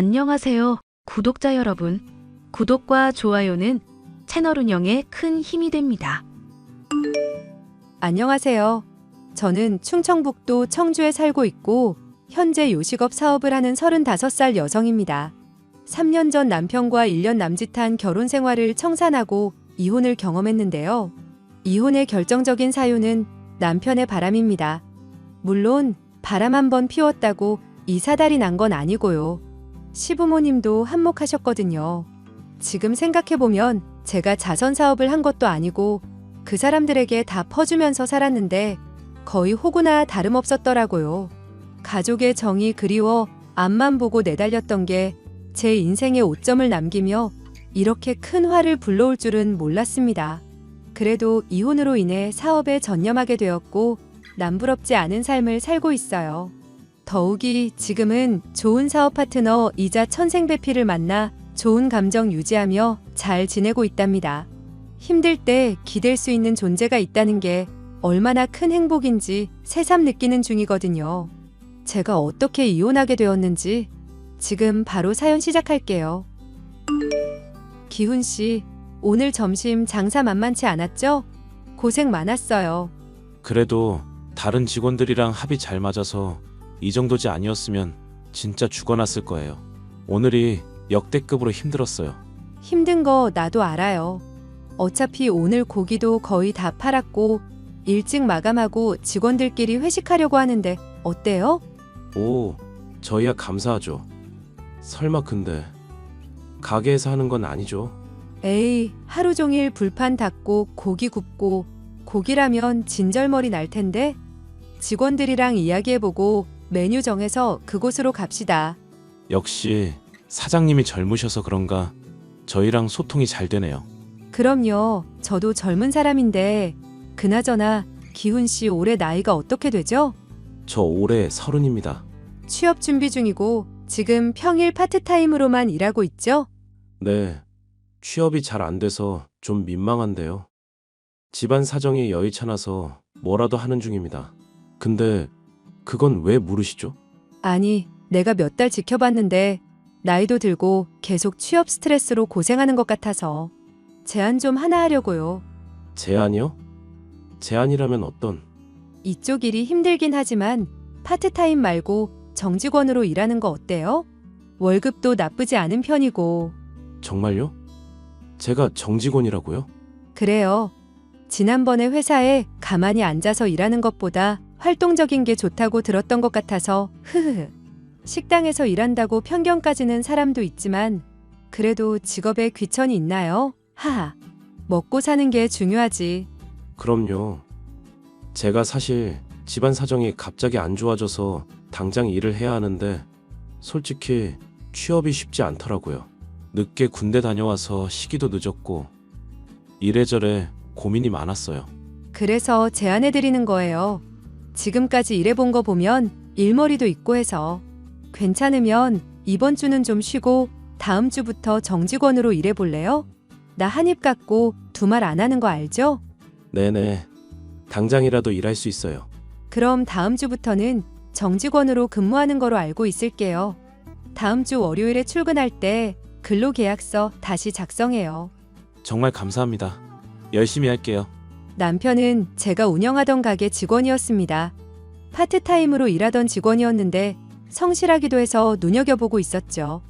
안녕하세요, 구독자 여러분. 구독과 좋아요는 채널 운영에 큰 힘이 됩니다. 안녕하세요. 저는 충청북도 청주에 살고 있고 현재 요식업 사업을 하는 35살 여성입니다. 3년 전 남편과 1년 남짓한 결혼 생활을 청산하고 이혼을 경험했는데요. 이혼의 결정적인 사유는 남편의 바람입니다. 물론 바람 한 번 피웠다고 이 사달이 난 건 아니고요. 시부모님도 한몫하셨거든요. 지금 생각해보면 제가 자선 사업을 한 것도 아니고 그 사람들에게 다 퍼주면서 살았는데 거의 호구나 다름없었더라고요. 가족의 정이 그리워 앞만 보고 내달렸던 게 제 인생에 오점을 남기며 이렇게 큰 화를 불러올 줄은 몰랐습니다. 그래도 이혼으로 인해 사업에 전념하게 되었고 남부럽지 않은 삶을 살고 있어요. 더욱이 지금은 좋은 사업 파트너이자 천생배필을 만나 좋은 감정 유지하며 잘 지내고 있답니다. 힘들 때 기댈 수 있는 존재가 있다는 게 얼마나 큰 행복인지 새삼 느끼는 중이거든요. 제가 어떻게 이혼하게 되었는지 지금 바로 사연 시작할게요. 기훈 씨, 오늘 점심 장사 만만치 않았죠? 고생 많았어요. 그래도 다른 직원들이랑 합이 잘 맞아서 이 정도지 아니었으면 진짜 죽어났을 거예요. 오늘이 역대급으로 힘들었어요. 힘든 거 나도 알아요. 어차피 오늘 고기도 거의 다 팔았고 일찍 마감하고 직원들끼리 회식하려고 하는데 어때요? 오, 저희야 감사하죠. 설마 근데 가게에서 하는 건 아니죠? 에이, 하루 종일 불판 닦고 고기 굽고 고기라면 진절머리 날 텐데 직원들이랑 이야기해보고 메뉴 정해서 그곳으로 갑시다. 역시 사장님이 젊으셔서 그런가 저희랑 소통이 잘 되네요. 그럼요. 저도 젊은 사람인데 그나저나 기훈 씨 올해 나이가 어떻게 되죠? 저 올해 30입니다. 취업 준비 중이고 지금 평일 파트타임으로만 일하고 있죠? 네, 취업이 잘 안 돼서 좀 민망한데요. 집안 사정이 여의찮아서 뭐라도 하는 중입니다. 근데 그건 왜 물으시죠? 아니, 내가 몇 달 지켜봤는데 나이도 들고 계속 취업 스트레스로 고생하는 것 같아서 제안 좀 하나 하려고요. 제안이요? 제안이라면 어떤? 이쪽 일이 힘들긴 하지만 파트타임 말고 정직원으로 일하는 거 어때요? 월급도 나쁘지 않은 편이고. 정말요? 제가 정직원이라고요? 그래요. 지난번에 회사에 가만히 앉아서 일하는 것보다 활동적인 게 좋다고 들었던 것 같아서 흐흐흐. 식당에서 일한다고 편견까지는 사람도 있지만 그래도 직업에 귀천이 있나요? 하하. 먹고 사는 게 중요하지. 그럼요. 제가 사실 집안 사정이 갑자기 안 좋아져서 당장 일을 해야 하는데 솔직히 취업이 쉽지 않더라고요. 늦게 군대 다녀와서 시기도 늦었고 이래저래 고민이 많았어요. 그래서 제안해드리는 거예요. 지금까지 일해본 거 보면 일머리도 있고 해서 괜찮으면 이번 주는 좀 쉬고 다음 주부터 정직원으로 일해볼래요? 나 한입 갖고 두 말 안 하는 거 알죠? 네네. 당장이라도 일할 수 있어요. 그럼 다음 주부터는 정직원으로 근무하는 거로 알고 있을게요. 다음 주 월요일에 출근할 때 근로계약서 다시 작성해요. 정말 감사합니다. 열심히 할게요. 남편은 제가 운영하던 가게 직원이었습니다. 파트타임으로 일하던 직원이었는데 성실하기도 해서 눈여겨보고 있었죠.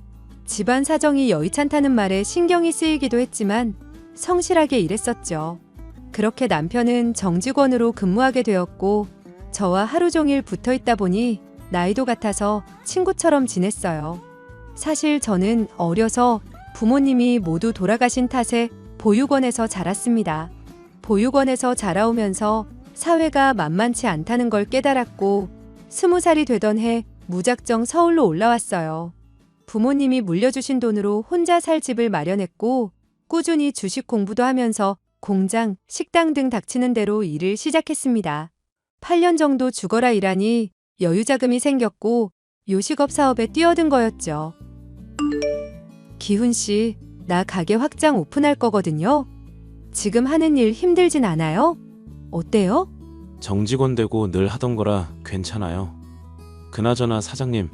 집안 사정이 여의찮다는 말에 신경이 쓰이기도 했지만 성실하게 일했었죠. 그렇게 남편은 정직원으로 근무하게 되었고 저와 하루 종일 붙어 있다 보니 나이도 같아서 친구처럼 지냈어요. 사실 저는 어려서 부모님이 모두 돌아가신 탓에 보육원에서 자랐습니다. 보육원에서 자라오면서 사회가 만만치 않다는 걸 깨달았고 20살이 되던 해 무작정 서울로 올라왔어요. 부모님이 물려주신 돈으로 혼자 살 집을 마련했고 꾸준히 주식 공부도 하면서 공장, 식당 등 닥치는 대로 일을 시작했습니다. 8년 정도 죽어라 일하니 여유자금이 생겼고 요식업 사업에 뛰어든 거였죠. 기훈 씨, 나 가게 확장 오픈할 거거든요. 지금 하는 일 힘들진 않아요? 어때요? 정직원 되고 늘 하던 거라 괜찮아요. 그나저나 사장님,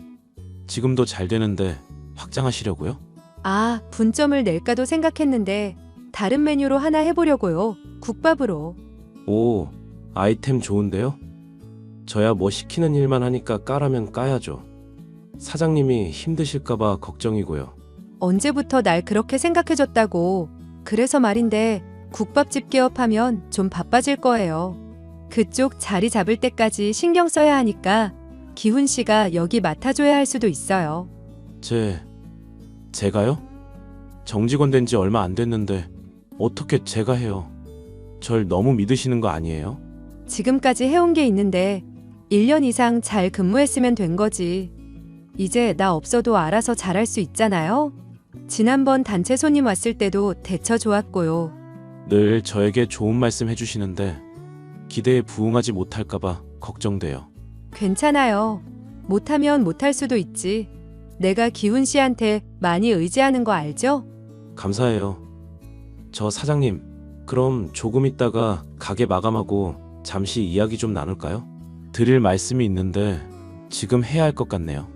지금도 잘 되는데 확장하시려고요? 아, 분점을 낼까도 생각했는데 다른 메뉴로 하나 해보려고요. 국밥으로. 오, 아이템 좋은데요? 저야 뭐 시키는 일만 하니까 까라면 까야죠. 사장님이 힘드실까봐 걱정이고요. 언제부터 날 그렇게 생각해줬다고. 그래서 말인데 국밥집 개업하면 좀 바빠질 거예요. 그쪽 자리 잡을 때까지 신경 써야 하니까 기훈 씨가 여기 맡아줘야 할 수도 있어요. 제가요? 정직원 된 지 얼마 안 됐는데 어떻게 제가 해요? 절 너무 믿으시는 거 아니에요? 지금까지 해온 게 있는데 1년 이상 잘 근무했으면 된 거지. 이제 나 없어도 알아서 잘할 수 있잖아요. 지난번 단체 손님 왔을 때도 대처 좋았고요. 늘 저에게 좋은 말씀 해주시는데 기대에 부응하지 못할까봐 걱정돼요. 괜찮아요. 못하면 못할 수도 있지. 내가 기훈 씨한테 많이 의지하는 거 알죠? 감사해요. 저 사장님, 그럼 조금 있다가 가게 마감하고 잠시 이야기 좀 나눌까요? 드릴 말씀이 있는데 지금 해야 할 것 같네요.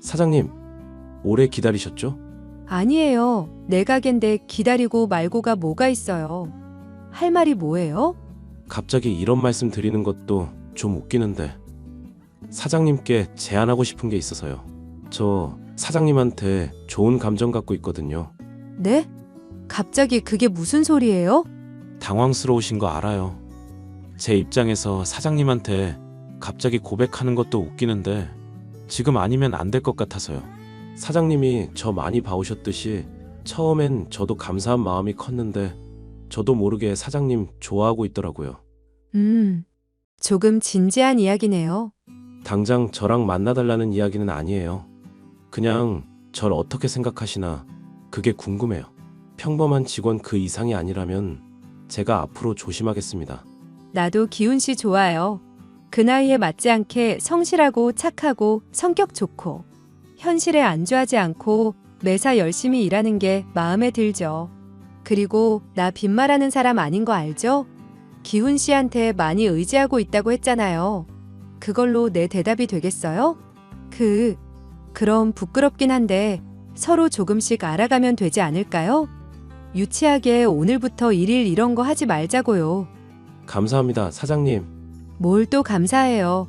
사장님, 오래 기다리셨죠? 아니에요. 내 가게인데 기다리고 말고가 뭐가 있어요. 할 말이 뭐예요? 갑자기 이런 말씀 드리는 것도 좀 웃기는데 사장님께 제안하고 싶은 게 있어서요. 저 사장님한테 좋은 감정 갖고 있거든요. 네? 갑자기 그게 무슨 소리예요? 당황스러우신 거 알아요. 제 입장에서 사장님한테 갑자기 고백하는 것도 웃기는데 지금 아니면 안 될 것 같아서요. 사장님이 저 많이 봐오셨듯이 처음엔 저도 감사한 마음이 컸는데 저도 모르게 사장님 좋아하고 있더라고요. 조금 진지한 이야기네요. 당장 저랑 만나달라는 이야기는 아니에요. 그냥 절 어떻게 생각하시나 그게 궁금해요. 평범한 직원 그 이상이 아니라면 제가 앞으로 조심하겠습니다. 나도 기훈 씨 좋아요. 그 나이에 맞지 않게 성실하고 착하고 성격 좋고 현실에 안주하지 않고 매사 열심히 일하는 게 마음에 들죠. 그리고 나 빈말하는 사람 아닌 거 알죠? 기훈 씨한테 많이 의지하고 있다고 했잖아요. 그걸로 내 대답이 되겠어요? 그럼 부끄럽긴 한데 서로 조금씩 알아가면 되지 않을까요? 유치하게 오늘부터 일일 이런 거 하지 말자고요. 감사합니다, 사장님. 뭘 또 감사해요.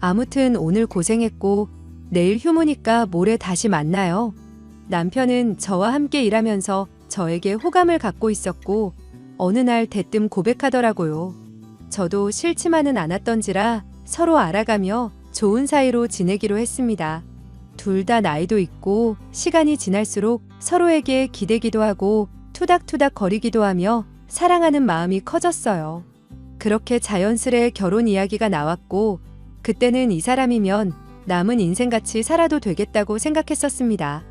아무튼 오늘 고생했고 내일 휴무니까 모레 다시 만나요. 남편은 저와 함께 일하면서 저에게 호감을 갖고 있었고 어느 날 대뜸 고백하더라고요. 저도 싫지만은 않았던지라 서로 알아가며 좋은 사이로 지내기로 했습니다. 둘 다 나이도 있고 시간이 지날수록 서로에게 기대기도 하고 투닥투닥 거리기도 하며 사랑하는 마음이 커졌어요. 그렇게 자연스레 결혼 이야기가 나왔고 그때는 이 사람이면 남은 인생같이 살아도 되겠다고 생각했었습니다.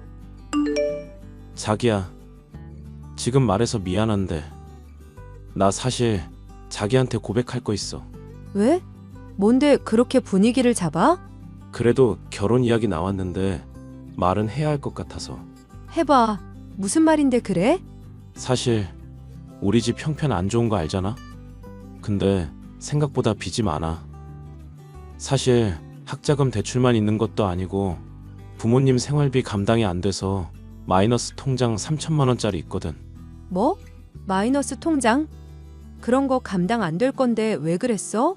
자기야, 지금 말해서 미안한데 나 사실 자기한테 고백할 거 있어. 왜? 뭔데 그렇게 분위기를 잡아? 그래도 결혼 이야기 나왔는데 말은 해야 할 것 같아서. 해봐. 무슨 말인데 그래? 사실 우리 집 형편 안 좋은 거 알잖아? 근데 생각보다 빚이 많아. 사실 학자금 대출만 있는 것도 아니고 부모님 생활비 감당이 안 돼서 마이너스 통장 3천만 원짜리 있거든. 뭐? 마이너스 통장? 그런 거 감당 안 될 건데 왜 그랬어?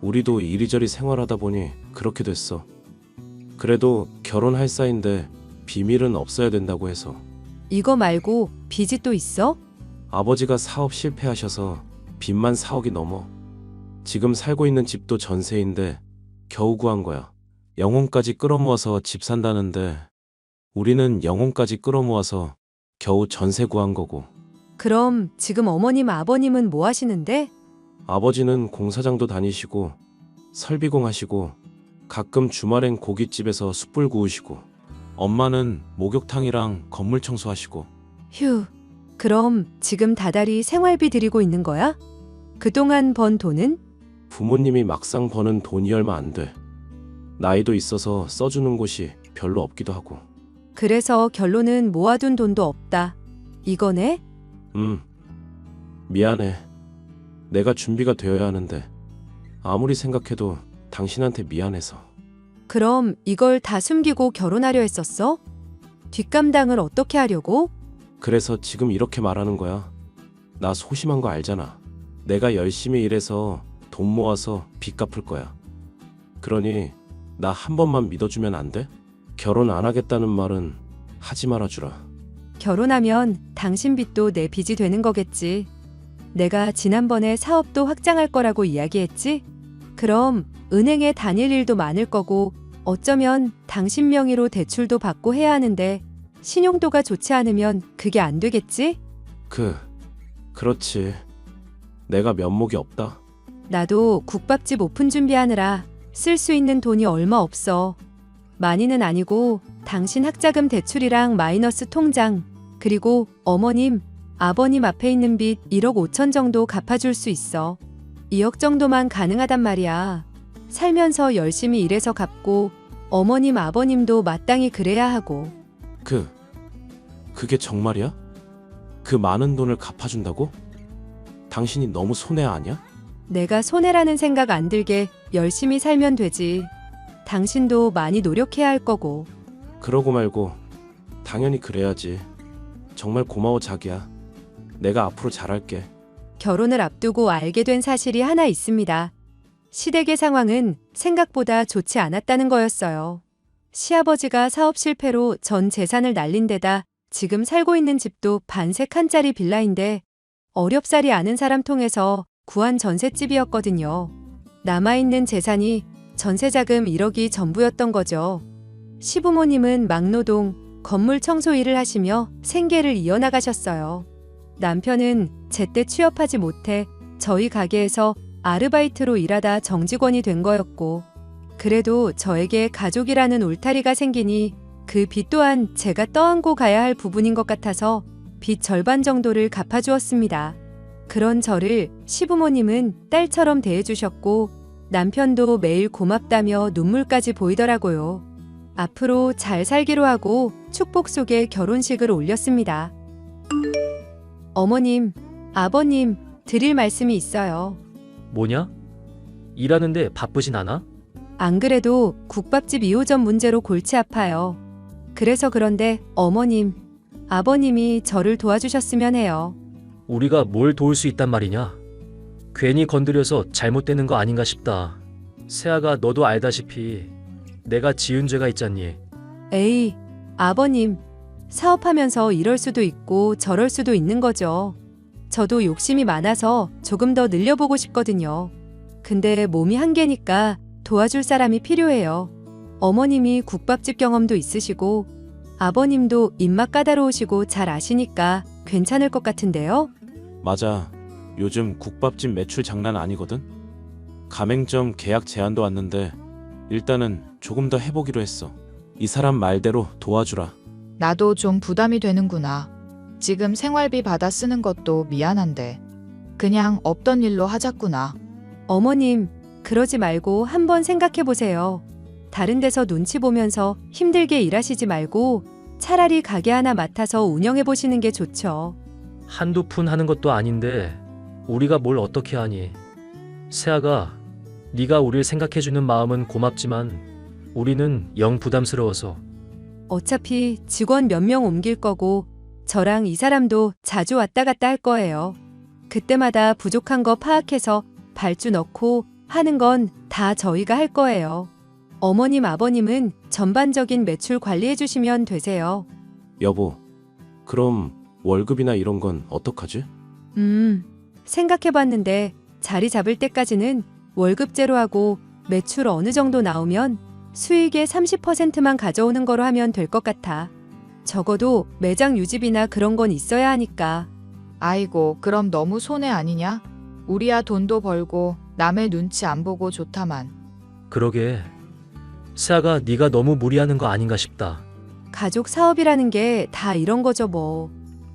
우리도 이리저리 생활하다 보니 그렇게 됐어. 그래도 결혼할 사이인데 비밀은 없어야 된다고 해서. 이거 말고 빚이 또 있어? 아버지가 사업 실패하셔서 빚만 4억이 넘어. 지금 살고 있는 집도 전세인데 겨우 구한 거야. 영혼까지 끌어모아서 집 산다는데 우리는 영혼까지 끌어모아서 겨우 전세 구한 거고. 그럼 지금 어머님 아버님은 뭐 하시는데? 아버지는 공사장도 다니시고 설비공 하시고 가끔 주말엔 고깃집에서 숯불 구우시고 엄마는 목욕탕이랑 건물 청소하시고. 휴, 그럼 지금 다달이 생활비 드리고 있는 거야? 그동안 번 돈은? 부모님이 막상 버는 돈이 얼마 안 돼. 나이도 있어서 써주는 곳이 별로 없기도 하고. 그래서 결론은 모아둔 돈도 없다. 이거네? 미안해. 내가 준비가 되어야 하는데 아무리 생각해도 당신한테 미안해서. 그럼 이걸 다 숨기고 결혼하려 했었어? 뒷감당을 어떻게 하려고? 그래서 지금 이렇게 말하는 거야. 나 소심한 거 알잖아. 내가 열심히 일해서 돈 모아서 빚 갚을 거야. 그러니 나 한 번만 믿어주면 안 돼? 결혼 안 하겠다는 말은 하지 말아주라. 결혼하면 당신 빚도 내 빚이 되는 거겠지. 내가 지난번에 사업도 확장할 거라고 이야기했지? 그럼 은행에 다닐 일도 많을 거고 어쩌면 당신 명의로 대출도 받고 해야 하는데 신용도가 좋지 않으면 그게 안 되겠지? 그렇지. 내가 면목이 없다. 나도 국밥집 오픈 준비하느라 쓸 수 있는 돈이 얼마 없어. 많이는 아니고 당신 학자금 대출이랑 마이너스 통장, 그리고 어머님, 아버님 앞에 있는 빚 1억 5천 정도 갚아줄 수 있어. 2억 정도만 가능하단 말이야. 살면서 열심히 일해서 갚고 어머님, 아버님도 마땅히 그래야 하고. 그게 정말이야? 그 많은 돈을 갚아준다고? 당신이 너무 손해 아니야? 내가 손해라는 생각 안 들게 열심히 살면 되지. 당신도 많이 노력해야 할 거고. 그러고 말고 당연히 그래야지. 정말 고마워 자기야. 내가 앞으로 잘할게. 결혼을 앞두고 알게 된 사실이 하나 있습니다. 시댁의 상황은 생각보다 좋지 않았다는 거였어요. 시아버지가 사업 실패로 전 재산을 날린 데다 지금 살고 있는 집도 반세 칸짜리 빌라인데 어렵사리 아는 사람 통해서 구한 전셋집이었거든요. 남아있는 재산이 전세자금 1억이 전부였던 거죠. 시부모님은 막노동, 건물 청소 일을 하시며 생계를 이어나가셨어요. 남편은 제때 취업하지 못해 저희 가게에서 아르바이트로 일하다 정직원이 된 거였고, 그래도 저에게 가족이라는 울타리가 생기니 그 빚 또한 제가 떠안고 가야 할 부분인 것 같아서 빚 절반 정도를 갚아주었습니다. 그런 저를 시부모님은 딸처럼 대해주셨고 남편도 매일 고맙다며 눈물까지 보이더라고요. 앞으로 잘 살기로 하고 축복 속에 결혼식을 올렸습니다. 어머님, 아버님, 드릴 말씀이 있어요. 뭐냐? 일하는데 바쁘진 않아? 안 그래도 국밥집 2호점 문제로 골치 아파요. 그래서 그런데 어머님, 아버님이 저를 도와주셨으면 해요. 우리가 뭘 도울 수 있단 말이냐? 괜히 건드려서 잘못되는 거 아닌가 싶다. 세아가 너도 알다시피 내가 지은 죄가 있잖니. 에이, 아버님, 사업하면서 이럴 수도 있고 저럴 수도 있는 거죠. 저도 욕심이 많아서 조금 더 늘려보고 싶거든요. 근데 몸이 한계니까 도와줄 사람이 필요해요. 어머님이 국밥집 경험도 있으시고 아버님도 입맛 까다로우시고 잘 아시니까 괜찮을 것 같은데요? 맞아. 요즘 국밥집 매출 장난 아니거든. 가맹점 계약 제안도 왔는데 일단은 조금 더 해보기로 했어. 이 사람 말대로 도와주라. 나도 좀 부담이 되는구나. 지금 생활비 받아 쓰는 것도 미안한데 그냥 없던 일로 하자꾸나. 어머님, 그러지 말고 한번 생각해 보세요. 다른 데서 눈치 보면서 힘들게 일하시지 말고 차라리 가게 하나 맡아서 운영해 보시는 게 좋죠. 한두 푼 하는 것도 아닌데 우리가 뭘 어떻게 하니. 세아가 네가 우릴 생각해주는 마음은 고맙지만 우리는 영 부담스러워서. 어차피 직원 몇 명 옮길 거고 저랑 이 사람도 자주 왔다 갔다 할 거예요. 그때마다 부족한 거 파악해서 발주 넣고 하는 건 다 저희가 할 거예요. 어머님, 아버님은 전반적인 매출 관리해 주시면 되세요. 여보, 그럼 월급이나 이런 건 어떡하지? 생각해 봤는데 자리 잡을 때까지는 월급제로 하고 매출 어느 정도 나오면 수익의 30%만 가져오는 거로 하면 될 것 같아. 적어도 매장 유지비나 그런 건 있어야 하니까. 아이고, 그럼 너무 손해 아니냐? 우리야 돈도 벌고 남의 눈치 안 보고 좋다만. 그러게 세아가 네가 너무 무리하는 거 아닌가 싶다. 가족 사업이라는 게 다 이런 거죠 뭐.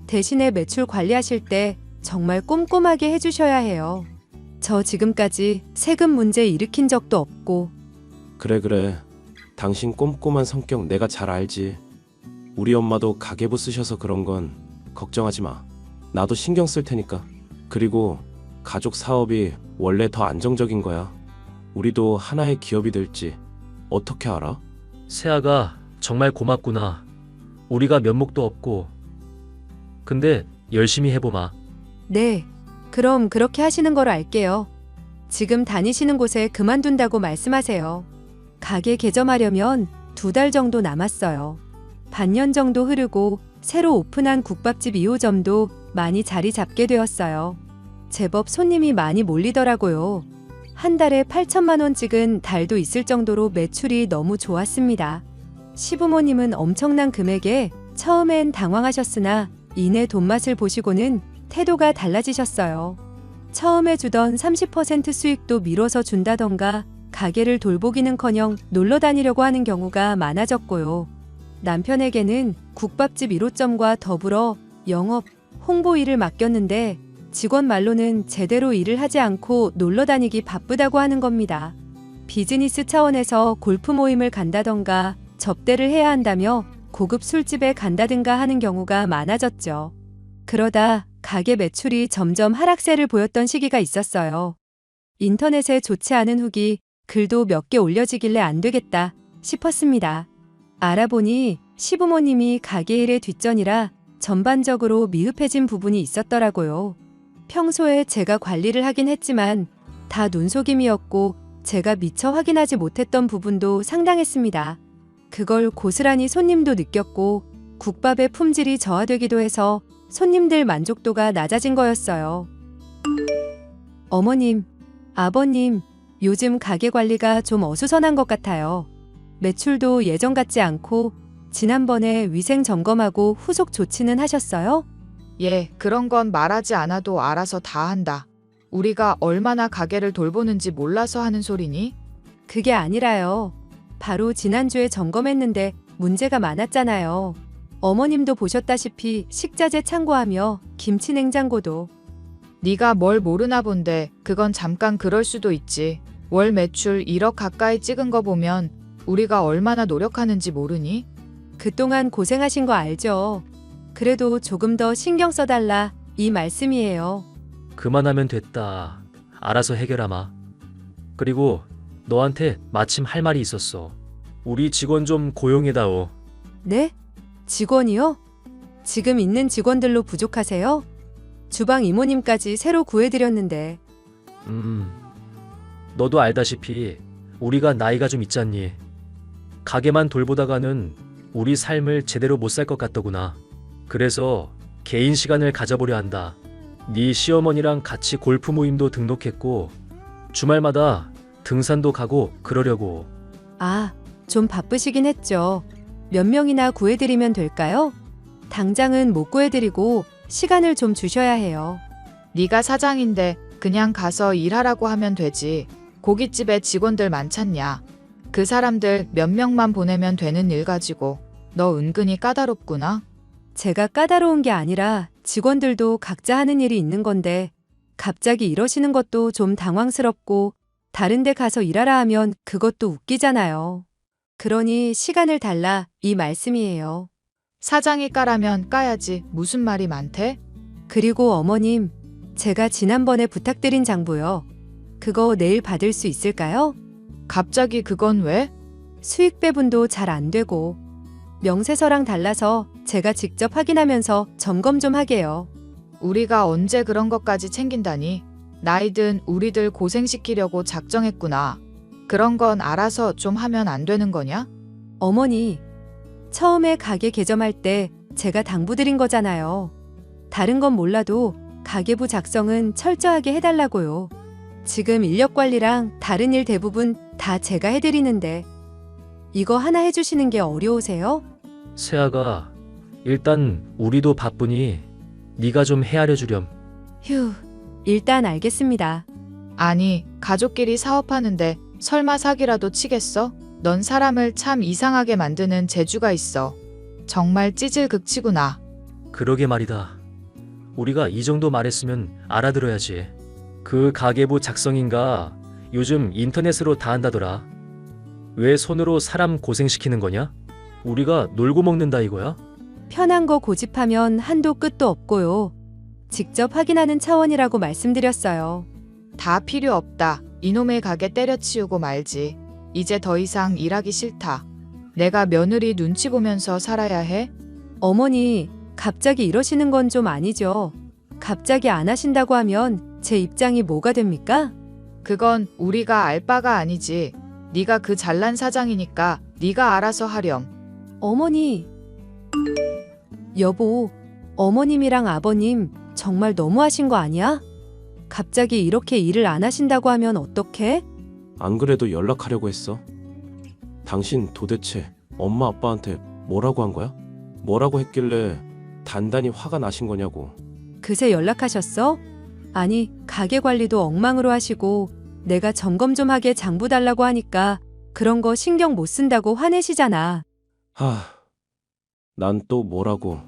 대신에 매출 관리하실 때 정말 꼼꼼하게 해주셔야 해요. 저 지금까지 세금 문제 일으킨 적도 없고. 그래. 당신 꼼꼼한 성격 내가 잘 알지. 우리 엄마도 가계부 쓰셔서 그런 건 걱정하지 마. 나도 신경 쓸 테니까. 그리고 가족 사업이 원래 더 안정적인 거야. 우리도 하나의 기업이 될지 어떻게 알아? 세아가 정말 고맙구나. 우리가 면목도 없고. 근데 열심히 해보마. 네. 그럼 그렇게 하시는 거로 알게요. 지금 다니시는 곳에 그만둔다고 말씀하세요. 가게 개점하려면 2달 정도 남았어요. 반년 정도 흐르고 새로 오픈한 국밥집 2호점도 많이 자리 잡게 되었어요. 제법 손님이 많이 몰리더라고요. 한 달에 8천만 원 찍은 달도 있을 정도로 매출이 너무 좋았습니다. 시부모님은 엄청난 금액에 처음엔 당황하셨으나 이내 돈맛을 보시고는 태도가 달라지셨어요. 처음에 주던 30% 수익도 미뤄서 준다던가 가게를 돌보기는커녕 놀러 다니려고 하는 경우가 많아졌고요. 남편에게는 국밥집 1호점과 더불어 영업, 홍보 일을 맡겼는데 직원 말로는 제대로 일을 하지 않고 놀러 다니기 바쁘다고 하는 겁니다. 비즈니스 차원에서 골프 모임을 간다던가 접대를 해야 한다며 고급 술집에 간다든가 하는 경우가 많아졌죠. 그러다 가게 매출이 점점 하락세를 보였던 시기가 있었어요. 인터넷에 좋지 않은 후기, 글도 몇 개 올려지길래 안 되겠다 싶었습니다. 알아보니 시부모님이 가게 일의 뒷전이라 전반적으로 미흡해진 부분이 있었더라고요. 평소에 제가 관리를 하긴 했지만 다 눈속임이었고 제가 미처 확인하지 못했던 부분도 상당했습니다. 그걸 고스란히 손님도 느꼈고 국밥의 품질이 저하되기도 해서 손님들 만족도가 낮아진 거였어요. 어머님, 아버님, 요즘 가게 관리가 좀 어수선한 것 같아요. 매출도 예전 같지 않고 지난번에 위생 점검하고 후속 조치는 하셨어요? 예, 그런 건 말하지 않아도 알아서 다 한다. 우리가 얼마나 가게를 돌보는지 몰라서 하는 소리니? 그게 아니라요. 바로 지난주에 점검했는데 문제가 많았잖아요. 어머님도 보셨다시피 식자재 창고하며 김치 냉장고도. 네가 뭘 모르나 본데 그건 잠깐 그럴 수도 있지. 월 매출 1억 가까이 찍은 거 보면 우리가 얼마나 노력하는지 모르니? 그동안 고생하신 거 알죠? 그래도 조금 더 신경 써달라 이 말씀이에요. 그만하면 됐다. 알아서 해결하마. 그리고 너한테 마침 할 말이 있었어. 우리 직원 좀 고용해다오. 네? 직원이요? 지금 있는 직원들로 부족하세요? 주방 이모님까지 새로 구해드렸는데. 너도 알다시피 우리가 나이가 좀 있잖니. 가게만 돌보다가는 우리 삶을 제대로 못 살 것 같더구나. 그래서 개인 시간을 가져보려 한다. 네 시어머니랑 같이 골프 모임도 등록했고 주말마다 등산도 가고 그러려고. 아, 좀 바쁘시긴 했죠. 몇 명이나 구해드리면 될까요? 당장은 못 구해드리고 시간을 좀 주셔야 해요. 네가 사장인데 그냥 가서 일하라고 하면 되지. 고깃집에 직원들 많잖냐. 그 사람들 몇 명만 보내면 되는 일 가지고 너 은근히 까다롭구나. 제가 까다로운 게 아니라 직원들도 각자 하는 일이 있는 건데 갑자기 이러시는 것도 좀 당황스럽고 다른 데 가서 일하라 하면 그것도 웃기잖아요. 그러니 시간을 달라 이 말씀이에요. 사장이 까라면 까야지. 무슨 말이 많대? 그리고 어머님, 제가 지난번에 부탁드린 장부요. 그거 내일 받을 수 있을까요? 갑자기 그건 왜? 수익 배분도 잘 안 되고 명세서랑 달라서 제가 직접 확인하면서 점검 좀 하게요. 우리가 언제 그런 것까지 챙긴다니. 나이든 우리들 고생시키려고 작정했구나. 그런 건 알아서 좀 하면 안 되는 거냐? 어머니, 처음에 가게 개점할 때 제가 당부드린 거잖아요. 다른 건 몰라도 가계부 작성은 철저하게 해달라고요. 지금 인력 관리랑 다른 일 대부분 다 제가 해드리는데 이거 하나 해주시는 게 어려우세요? 세아가 일단 우리도 바쁘니 네가 좀 헤아려 주렴. 휴, 일단 알겠습니다. 아니, 가족끼리 사업하는데 설마 사기라도 치겠어? 넌 사람을 참 이상하게 만드는 재주가 있어. 정말 찌질극치구나. 그러게 말이다. 우리가 이 정도 말했으면 알아들어야지. 그 가계부 작성인가 요즘 인터넷으로 다 한다더라. 왜 손으로 사람 고생시키는 거냐? 우리가 놀고 먹는다 이거야? 편한 거 고집하면 한도 끝도 없고요. 직접 확인하는 차원이라고 말씀드렸어요. 다 필요 없다. 이놈의 가게 때려치우고 말지. 이제 더 이상 일하기 싫다. 내가 며느리 눈치 보면서 살아야 해? 어머니, 갑자기 이러시는 건 좀 아니죠. 갑자기 안 하신다고 하면 제 입장이 뭐가 됩니까? 그건 우리가 알 바가 아니지. 네가 그 잘난 사장이니까 네가 알아서 하렴. 어머니. 여보, 어머님이랑 아버님 정말 너무하신 거 아니야? 갑자기 이렇게 일을 안 하신다고 하면 어떡해? 안 그래도 연락하려고 했어. 당신 도대체 엄마 아빠한테 뭐라고 한 거야? 뭐라고 했길래 단단히 화가 나신 거냐고. 그새 연락하셨어? 아니, 가게 관리도 엉망으로 하시고 내가 점검 좀 하게 장부 달라고 하니까 그런 거 신경 못 쓴다고 화내시잖아. 난 또 뭐라고.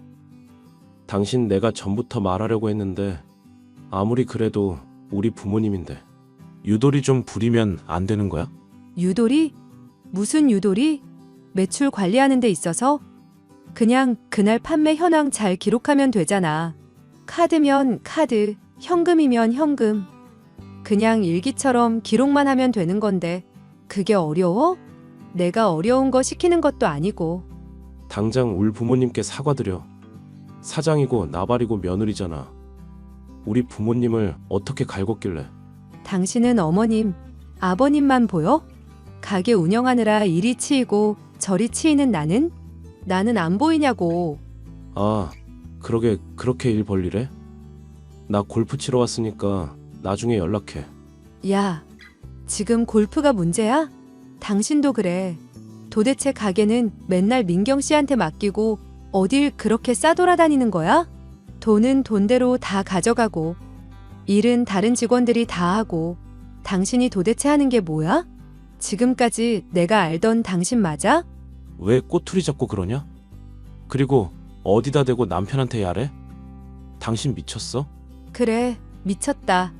당신 내가 전부터 말하려고 했는데 아무리 그래도 우리 부모님인데 유도리 좀 부리면 안 되는 거야? 유도리? 무슨 유도리? 매출 관리하는 데 있어서? 그냥 그날 판매 현황 잘 기록하면 되잖아. 카드면 카드, 현금이면 현금. 그냥 일기처럼 기록만 하면 되는 건데 그게 어려워? 내가 어려운 거 시키는 것도 아니고. 당장 울 부모님께 사과드려. 사장이고 나발이고 며느리잖아. 우리 부모님을 어떻게 갈궜길래. 당신은 어머님, 아버님만 보여? 가게 운영하느라 이리 치이고 저리 치이는 나는? 나는 안 보이냐고. 그러게 그렇게 일 벌리래? 나 골프 치러 왔으니까 나중에 연락해. 야, 지금 골프가 문제야? 당신도 그래. 도대체 가게는 맨날 민경 씨한테 맡기고 어딜 그렇게 싸돌아다니는 거야? 돈은 돈대로 다 가져가고 일은 다른 직원들이 다 하고 당신이 도대체 하는 게 뭐야? 지금까지 내가 알던 당신 맞아? 왜 꼬투리 잡고 그러냐? 그리고 어디다 대고 남편한테 야래? 당신 미쳤어? 그래, 미쳤다.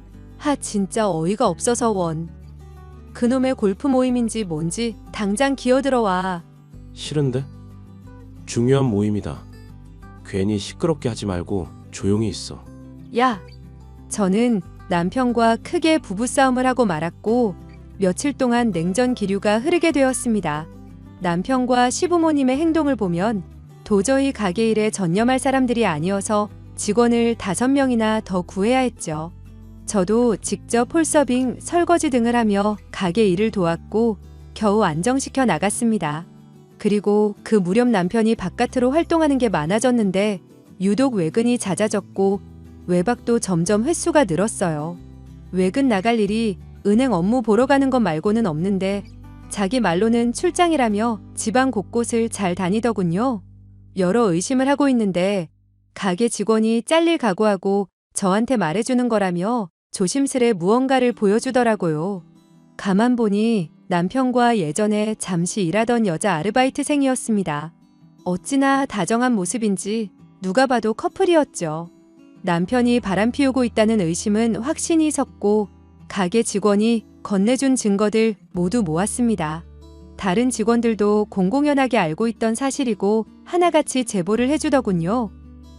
진짜 어이가 없어서 원. 그놈의 골프 모임인지 뭔지 당장 기어들어와. 싫은데? 중요한 모임이다. 괜히 시끄럽게 하지 말고 조용히 있어. 야, 저는 남편과 크게 부부싸움을 하고 말았고 며칠 동안 냉전 기류가 흐르게 되었습니다. 남편과 시부모님의 행동을 보면 도저히 가게 일에 전념할 사람들이 아니어서 직원을 5명이나 더 구해야 했죠. 저도 직접 홀서빙, 설거지 등을 하며 가게 일을 도왔고 겨우 안정시켜 나갔습니다. 그리고 그 무렵 남편이 바깥으로 활동하는 게 많아졌는데 유독 외근이 잦아졌고 외박도 점점 횟수가 늘었어요. 외근 나갈 일이 은행 업무 보러 가는 것 말고는 없는데 자기 말로는 출장이라며 지방 곳곳을 잘 다니더군요. 여러 의심을 하고 있는데 가게 직원이 잘릴 각오하고 저한테 말해주는 거라며 조심스레 무언가를 보여주더라고요. 가만 보니 남편과 예전에 잠시 일하던 여자 아르바이트생이었습니다. 어찌나 다정한 모습인지 누가 봐도 커플이었죠. 남편이 바람 피우고 있다는 의심은 확신이 섰고 가게 직원이 건네준 증거들 모두 모았습니다. 다른 직원들도 공공연하게 알고 있던 사실이고 하나같이 제보를 해주더군요.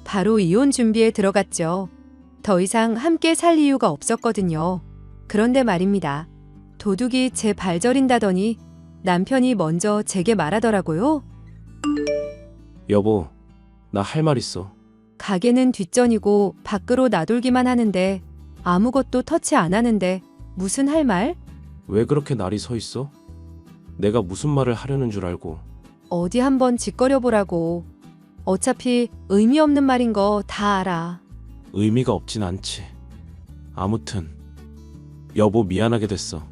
바로 이혼 준비에 들어갔죠. 더 이상 함께 살 이유가 없었거든요. 그런데 말입니다. 도둑이 제 발 저린다더니 남편이 먼저 제게 말하더라고요. 여보, 나 할 말 있어. 가게는 뒷전이고 밖으로 나돌기만 하는데 아무것도 터치 안 하는데 무슨 할 말? 왜 그렇게 날이 서 있어? 내가 무슨 말을 하려는 줄 알고. 어디 한번 짓거려 보라고. 어차피 의미 없는 말인 거 다 알아. 의미가 없진 않지. 아무튼 여보 미안하게 됐어.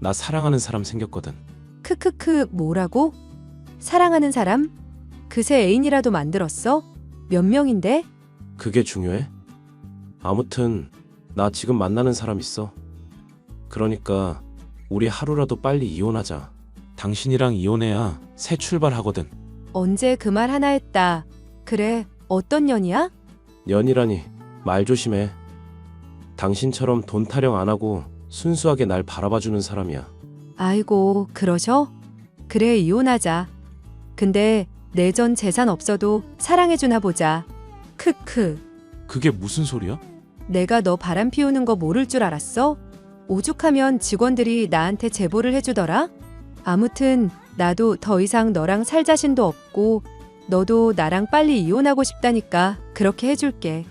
나 사랑하는 사람 생겼거든. 크크크 뭐라고? 사랑하는 사람? 그새 애인이라도 만들었어? 몇 명인데? 그게 중요해? 아무튼 나 지금 만나는 사람 있어. 그러니까 우리 하루라도 빨리 이혼하자. 당신이랑 이혼해야 새 출발하거든. 언제 그 말 하나 했다. 그래, 어떤 년이야? 연이라니 말 조심해. 당신처럼 돈 타령 안 하고 순수하게 날 바라봐주는 사람이야. 아이고, 그러셔? 그래, 이혼하자. 근데 내 전 재산 없어도 사랑해주나 보자. 크크. 그게 무슨 소리야? 내가 너 바람 피우는 거 모를 줄 알았어? 오죽하면 직원들이 나한테 제보를 해주더라? 아무튼 나도 더 이상 너랑 살 자신도 없고 너도 나랑 빨리 이혼하고 싶다니까 그렇게 해줄게.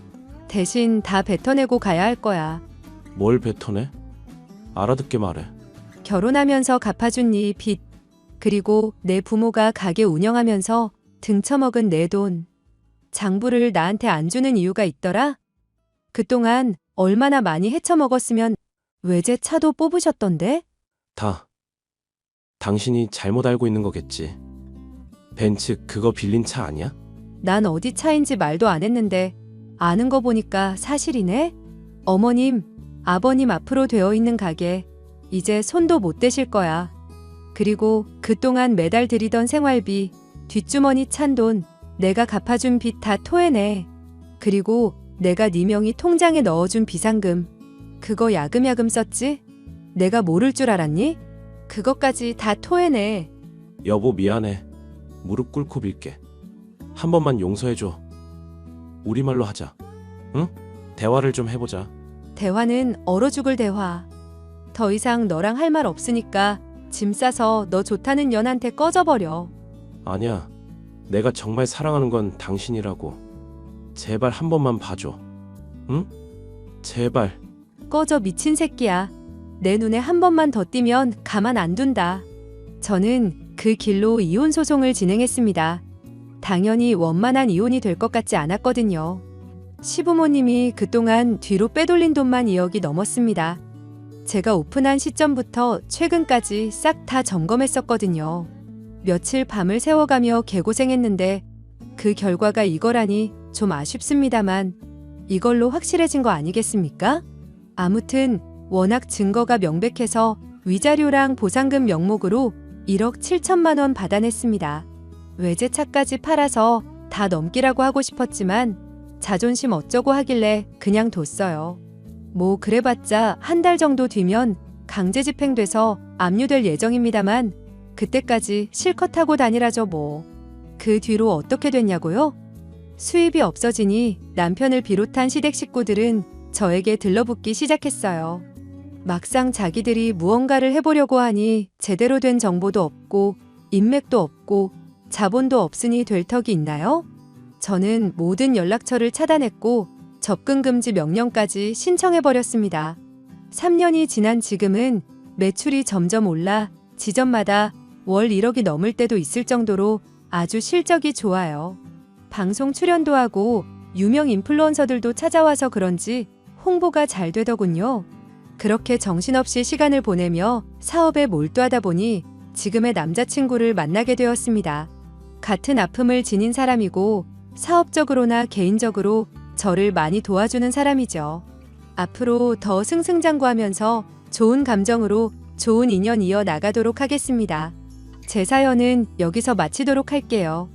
대신 다 뱉어내고 가야 할 거야. 뭘 뱉어내? 알아듣게 말해. 결혼하면서 갚아준 네 빚, 그리고 내 부모가 가게 운영하면서 등쳐먹은 내 돈. 장부를 나한테 안 주는 이유가 있더라? 그동안 얼마나 많이 헤쳐먹었으면 외제차도 뽑으셨던데? 다 당신이 잘못 알고 있는 거겠지. 벤츠 그거 빌린 차 아니야? 난 어디 차인지 말도 안 했는데 아는 거 보니까 사실이네? 어머님, 아버님 앞으로 되어 있는 가게 이제 손도 못 대실 거야. 그리고 그동안 매달 들이던 생활비, 뒷주머니 찬 돈, 내가 갚아준 빚 다 토해내. 그리고 내가 네 명의 통장에 넣어준 비상금, 그거 야금야금 썼지? 내가 모를 줄 알았니? 그것까지 다 토해내. 여보 미안해. 무릎 꿇고 빌게. 한 번만 용서해줘. 우리말로 하자. 응? 대화를 좀 해보자. 대화는 얼어 죽을 대화. 더 이상 너랑 할 말 없으니까 짐 싸서 너 좋다는 년한테 꺼져버려. 아니야. 내가 정말 사랑하는 건 당신이라고. 제발 한 번만 봐줘. 응? 제발. 꺼져 미친 새끼야. 내 눈에 한 번만 더 띄면 가만 안 둔다. 저는 그 길로 이혼 소송을 진행했습니다. 당연히 원만한 이혼이 될 것 같지 않았거든요. 시부모님이 그동안 뒤로 빼돌린 돈만 2억이 넘었습니다. 제가 오픈한 시점부터 최근까지 싹 다 점검했었거든요. 며칠 밤을 새워가며 개고생했는데 그 결과가 이거라니 좀 아쉽습니다만 이걸로 확실해진 거 아니겠습니까? 아무튼 워낙 증거가 명백해서 위자료랑 보상금 명목으로 1억 7천만 원 받아냈습니다. 외제차까지 팔아서 다 넘기라고 하고 싶었지만 자존심 어쩌고 하길래 그냥 뒀어요. 뭐 그래봤자 한 달 정도 뒤면 강제 집행돼서 압류될 예정입니다만 그때까지 실컷 하고 다니라죠 뭐. 그 뒤로 어떻게 됐냐고요? 수입이 없어지니 남편을 비롯한 시댁 식구들은 저에게 들러붙기 시작했어요. 막상 자기들이 무언가를 해보려고 하니 제대로 된 정보도 없고 인맥도 없고 자본도 없으니 될 턱이 있나요? 저는 모든 연락처를 차단했고 접근 금지 명령까지 신청해버렸습니다. 3년이 지난 지금은 매출이 점점 올라 지점마다 월 1억이 넘을 때도 있을 정도로 아주 실적이 좋아요. 방송 출연도 하고 유명 인플루언서들도 찾아와서 그런지 홍보가 잘 되더군요. 그렇게 정신없이 시간을 보내며 사업에 몰두하다 보니 지금의 남자친구를 만나게 되었습니다. 같은 아픔을 지닌 사람이고 사업적으로나 개인적으로 저를 많이 도와주는 사람이죠. 앞으로 더 승승장구하면서 좋은 감정으로 좋은 인연 이어 나가도록 하겠습니다. 제 사연은 여기서 마치도록 할게요.